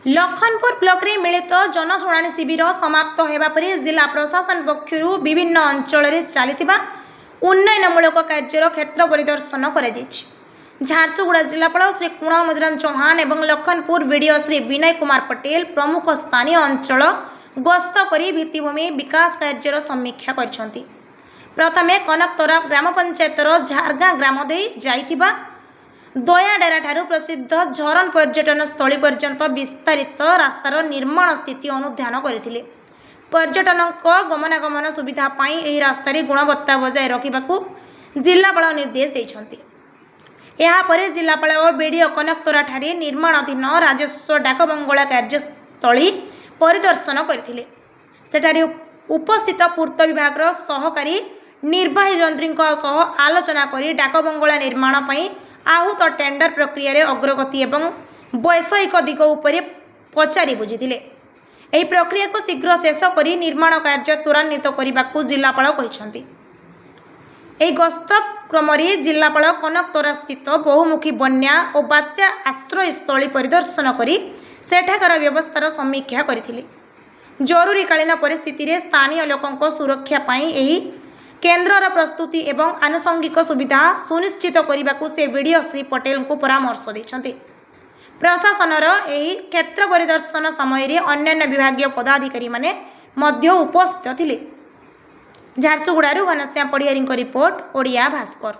Lakhanpur block रे मिलित जनशुणाणी शिविर समाप्त होगा पर जिला प्रशासन पक्षर विभिन्न अंचल चलता उन्नयनमूलक कार्यर क्षेत्र परिदर्शन कर झारसुगुड़ा जिलापाल श्री कुणाल मधुराम चौहान और लखनपुर वीडियो श्री विनय कुमार पटेल प्रमुख स्थानीय अंचल गस्त कर भित्तिभूमि विकास कार्यर समीक्षा कर प्रथमे कनकतरा ग्राम पंचायतर झारगाँ ग्राम दे जाइथिबा दयाडेरा ठारू प्रसिद्ध झरन पर्यटन स्थली पर्यंत विस्तारित रास्तार निर्माण स्थिति अनुध्यान करथिले। पर्यटन गमनागमन सुविधा पाई एही रास्तार गुणवत्ता बजाय रखा जिलापाल निर्देश देइछन्ति। ଏହା ପରେ जिलापाल बीडीओ कनकतरा ठारे निर्माणाधीन राजस्व डाकबंगला कार्यस्थली परिदर्शन करथिले। सेठारे उपस्थित पूर्त विभाग सहकारी निर्वाही जंत्री आलोचना करी डाकबंगला निर्माण पई आहूत टेंडर प्रक्रिया रे अग्रगति एवं वैषयिक दिग उपरे पचारि बुझिथिले। एही प्रक्रिया को शीघ्र शेष करी निर्माण कार्य त्वरान्वित करने जिलापाल कहिसंति। एही गस्त क्रम जिलापाल कनकतरा स्थित बहुमुखी बन्या और बात्या आश्रय स्थली परिदर्शन करी सेठाकार व्यवस्थार समीक्षा करथिले। जरूरीकालीन परिस्थिति रे स्थानीय लोकंक सुरक्षा पाई एही केन्द्रर प्रस्तुति एवं आनुषंगिक सुविधा सुनिश्चित करने को से वीडियो श्री पटेल को परामर्श देइछन्ति। प्रशासनर एही क्षेत्र परिदर्शन समय अन्य विभागीय पदाधिकारी माने मध्य उपस्थित थिले। झारसुगुड़ारू घनश्याम पढ़ियारी रिपोर्ट ओडिया भास्कर।